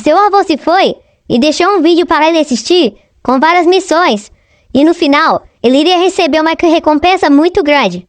seu avô se foi e deixou um vídeo para ele assistir com várias missões. E no final, ele iria receber uma recompensa muito grande.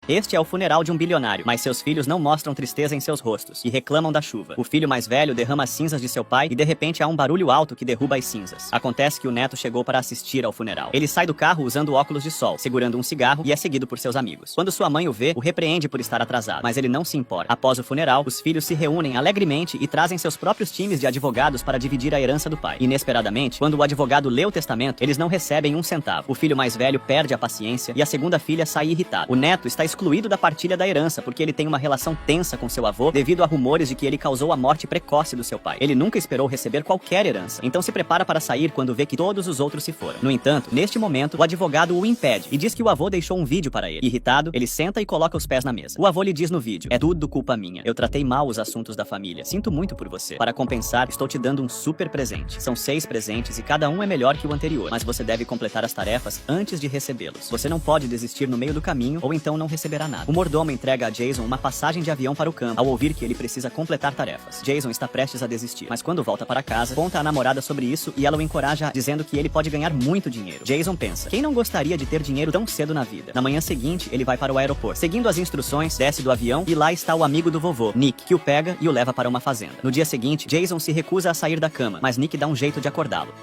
Este é o funeral de um bilionário, mas seus filhos não mostram tristeza em seus rostos e reclamam da chuva. O filho mais velho derrama as cinzas de seu pai e de repente há um barulho alto que derruba as cinzas. Acontece que o neto chegou para assistir ao funeral. Ele sai do carro usando óculos de sol, segurando um cigarro e é seguido por seus amigos. Quando sua mãe o vê, o repreende por estar atrasado, mas ele não se importa. Após o funeral, os filhos se reúnem alegremente e trazem seus próprios times de advogados para dividir a herança do pai. Inesperadamente, quando o advogado lê o testamento, eles não recebem um centavo. O filho mais velho perde a paciência e a segunda filha sai irritada. O neto está excluído da partilha da herança porque ele tem uma relação tensa com seu avô devido a rumores de que ele causou a morte precoce do seu pai. Ele nunca esperou receber qualquer herança, então se prepara para sair quando vê que todos os outros se foram. No entanto, neste momento, o advogado o impede e diz que o avô deixou um vídeo para ele. Irritado, ele senta e coloca os pés na mesa. O avô lhe diz no vídeo: "É tudo culpa minha. Eu tratei mal os assuntos da família. Sinto muito por você. Para compensar, estou te dando um super presente. São 6 presentes e cada um é melhor que o anterior, mas você deve completar as tarefas antes de recebê-los. Você não pode desistir no meio do caminho ou então não receberá nada." O mordomo entrega a Jason uma passagem de avião para o campo ao ouvir que ele precisa completar tarefas. Jason está prestes a desistir, mas quando volta para casa, conta à namorada sobre isso e ela o encoraja dizendo que ele pode ganhar muito dinheiro. Jason pensa: quem não gostaria de ter dinheiro tão cedo na vida? Na manhã seguinte, ele vai para o aeroporto. Seguindo as instruções, desce do avião e lá está o amigo do vovô, Nick, que o pega e o leva para uma fazenda. No dia seguinte, Jason se recusa a sair da cama, mas Nick dá um jeito de acordá-lo.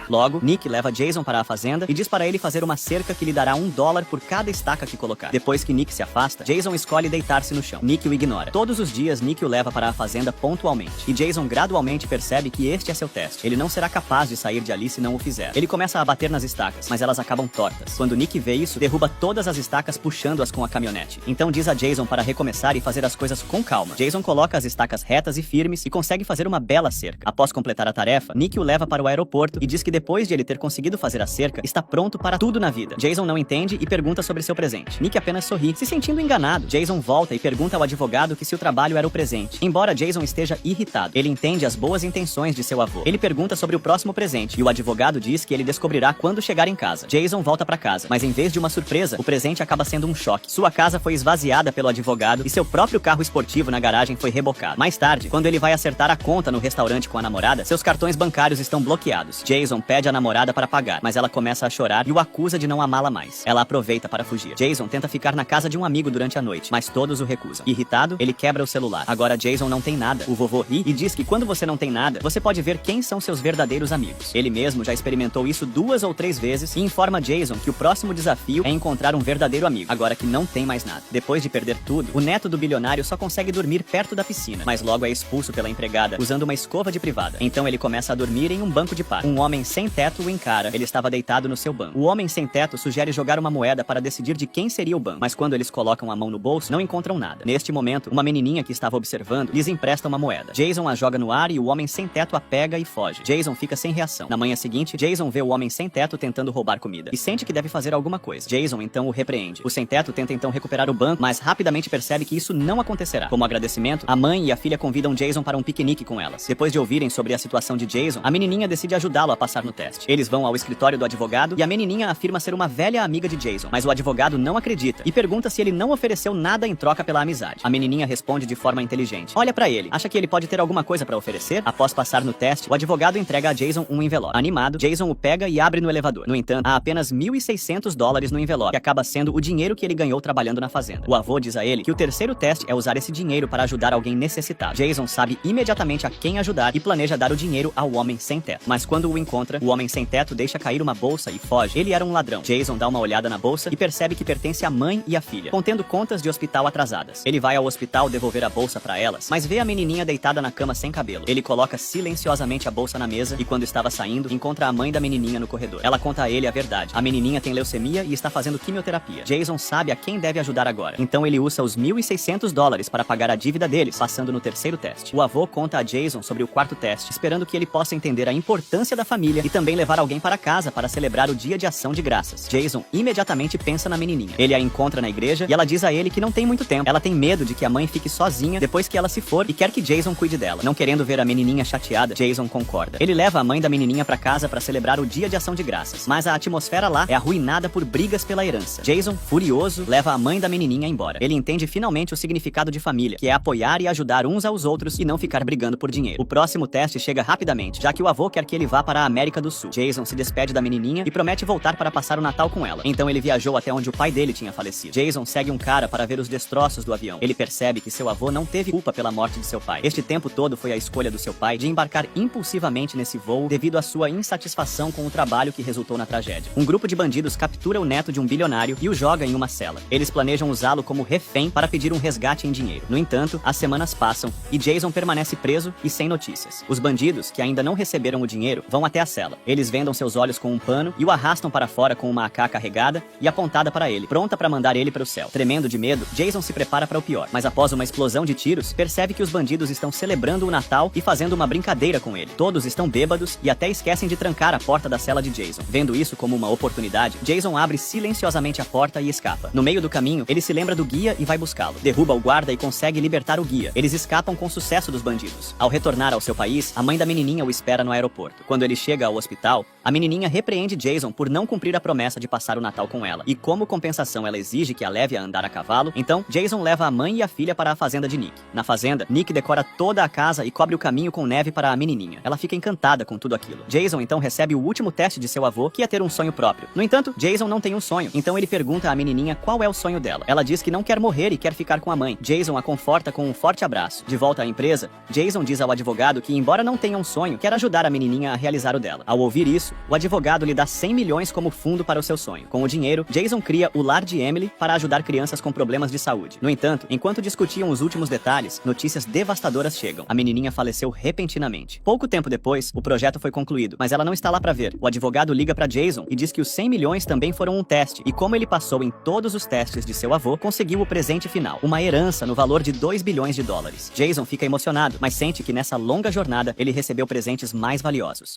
Logo, Nick leva Jason para a fazenda e diz para ele fazer uma cerca que lhe dará $1 por cada estaca que colocar. Depois que Nick se afasta, Jason escolhe deitar-se no chão. Nick o ignora. Todos os dias, Nick o leva para a fazenda pontualmente. E Jason gradualmente percebe que este é seu teste. Ele não será capaz de sair de ali se não o fizer. Ele começa a bater nas estacas, mas elas acabam tortas. Quando Nick vê isso, derruba todas as estacas puxando-as com a caminhonete. Então diz a Jason para recomeçar e fazer as coisas com calma. Jason coloca as estacas retas e firmes e consegue fazer uma bela cerca. Após completar a tarefa, Nick o leva para o aeroporto e diz que depois de ele ter conseguido fazer a cerca, está pronto para tudo na vida. Jason não entende e pergunta sobre seu presente. Nick apenas sorri, se sentindo enganado. Jason volta e pergunta ao advogado que se o trabalho era o presente. Embora Jason esteja irritado, ele entende as boas intenções de seu avô. Ele pergunta sobre o próximo presente e o advogado diz que ele descobrirá quando chegar em casa. Jason volta para casa, mas em vez de uma surpresa, o presente acaba sendo um choque. Sua casa foi esvaziada pelo advogado e seu próprio carro esportivo na garagem foi rebocado. Mais tarde, quando ele vai acertar a conta no restaurante com a namorada, seus cartões bancários estão bloqueados. Jason pede à namorada para pagar, mas ela começa a chorar e o acusa de não amá-la mais. Ela aproveita para fugir. Jason tenta ficar na casa de um amigo durante a noite, mas todos o recusam. Irritado, ele quebra o celular. Agora Jason não tem nada. O vovô ri e diz que quando você não tem nada, você pode ver quem são seus verdadeiros amigos. Ele mesmo já experimentou isso 2 ou 3 vezes e informa Jason que o próximo desafio é encontrar um verdadeiro amigo, agora que não tem mais nada. Depois de perder tudo, o neto do bilionário só consegue dormir perto da piscina, mas logo é expulso pela empregada usando uma escova de privada. Então ele começa a dormir em um banco de parque. Um homem sem teto o encara. Ele estava deitado no seu banco. O homem sem teto sugere jogar uma moeda para decidir de quem seria o banco, mas quando eles colocam a mão no bolso, não encontram nada. Neste momento, uma menininha que estava observando lhes empresta uma moeda. Jason a joga no ar e o homem sem teto a pega e foge. Jason fica sem reação. Na manhã seguinte, Jason vê o homem sem teto tentando roubar comida e sente que deve fazer alguma coisa. Jason então o repreende. O sem teto tenta então recuperar o banco, mas rapidamente percebe que isso não acontecerá. Como agradecimento, a mãe e a filha convidam Jason para um piquenique com elas. Depois de ouvirem sobre a situação de Jason, a menininha decide ajudá-lo a passar no teste. Eles vão ao escritório do advogado e a menininha afirma ser uma velha amiga de Jason, mas o advogado não acredita e pergunta se ele não ofereceu nada em troca pela amizade. A menininha responde de forma inteligente. Olha pra ele, acha que ele pode ter alguma coisa pra oferecer? Após passar no teste, o advogado entrega a Jason um envelope. Animado, Jason o pega e abre no elevador. No entanto, há apenas $1.600 no envelope, que acaba sendo o dinheiro que ele ganhou trabalhando na fazenda. O avô diz a ele que o terceiro teste é usar esse dinheiro para ajudar alguém necessitado. Jason sabe imediatamente a quem ajudar e planeja dar o dinheiro ao homem sem teto. Mas quando o encontra, o homem sem teto deixa cair uma bolsa e foge. Ele era um ladrão. Jason dá uma olhada na bolsa e percebe que pertence à mãe e à filha, contendo contas de hospital atrasadas. Ele vai ao hospital devolver a bolsa para elas, mas vê a menininha deitada na cama sem cabelo. Ele coloca silenciosamente a bolsa na mesa e quando estava saindo, encontra a mãe da menininha no corredor. Ela conta a ele a verdade. A menininha tem leucemia e está fazendo quimioterapia. Jason sabe a quem deve ajudar agora. Então ele usa os $1.600 para pagar a dívida deles, passando no terceiro teste. O avô conta a Jason sobre o quarto teste, esperando que ele possa entender a importância da família família e também levar alguém para casa para celebrar o dia de ação de graças. Jason imediatamente pensa na menininha. Ele a encontra na igreja e ela diz a ele que não tem muito tempo. Ela tem medo de que a mãe fique sozinha depois que ela se for e quer que Jason cuide dela. Não querendo ver a menininha chateada, Jason concorda. Ele leva a mãe da menininha para casa para celebrar o dia de ação de graças, mas a atmosfera lá é arruinada por brigas pela herança. Jason, furioso, leva a mãe da menininha embora. Ele entende finalmente o significado de família, que é apoiar e ajudar uns aos outros e não ficar brigando por dinheiro. O próximo teste chega rapidamente, já que o avô quer que ele vá para a América do Sul. Jason se despede da menininha e promete voltar para passar o Natal com ela. Então ele viajou até onde o pai dele tinha falecido. Jason segue um cara para ver os destroços do avião. Ele percebe que seu avô não teve culpa pela morte de seu pai. Este tempo todo foi a escolha do seu pai de embarcar impulsivamente nesse voo devido à sua insatisfação com o trabalho que resultou na tragédia. Um grupo de bandidos captura o neto de um bilionário e o joga em uma cela. Eles planejam usá-lo como refém para pedir um resgate em dinheiro. No entanto, as semanas passam e Jason permanece preso e sem notícias. Os bandidos, que ainda não receberam o dinheiro, vão até a cela. Eles vendam seus olhos com um pano e o arrastam para fora com uma AK carregada e apontada para ele, pronta para mandar ele para o céu. Tremendo de medo, Jason se prepara para o pior, mas após uma explosão de tiros, percebe que os bandidos estão celebrando o Natal e fazendo uma brincadeira com ele. Todos estão bêbados e até esquecem de trancar a porta da cela de Jason. Vendo isso como uma oportunidade, Jason abre silenciosamente a porta e escapa. No meio do caminho, ele se lembra do guia e vai buscá-lo. Derruba o guarda e consegue libertar o guia. Eles escapam com sucesso dos bandidos. Ao retornar ao seu país, a mãe da menininha o espera no aeroporto. Quando ele chega ao hospital, a menininha repreende Jason por não cumprir a promessa de passar o Natal com ela. E como compensação ela exige que a leve a andar a cavalo, então Jason leva a mãe e a filha para a fazenda de Nick. Na fazenda, Nick decora toda a casa e cobre o caminho com neve para a menininha. Ela fica encantada com tudo aquilo. Jason então recebe o último teste de seu avô, que é ter um sonho próprio. No entanto, Jason não tem um sonho, então ele pergunta à menininha qual é o sonho dela. Ela diz que não quer morrer e quer ficar com a mãe. Jason a conforta com um forte abraço. De volta à empresa, Jason diz ao advogado que, embora não tenha um sonho, quer ajudar a menininha a realizar o dela. Ao ouvir isso, o advogado lhe dá 100 milhões como fundo para o seu sonho. Com o dinheiro, Jason cria o Lar de Emily para ajudar crianças com problemas de saúde. No entanto, enquanto discutiam os últimos detalhes, notícias devastadoras chegam. A menininha faleceu repentinamente. Pouco tempo depois, o projeto foi concluído, mas ela não está lá para ver. O advogado liga para Jason e diz que os 100 milhões também foram um teste, e como ele passou em todos os testes de seu avô, conseguiu o presente final, uma herança no valor de 2 bilhões de dólares. Jason fica emocionado, mas sente que nessa longa jornada ele recebeu presentes mais valiosos.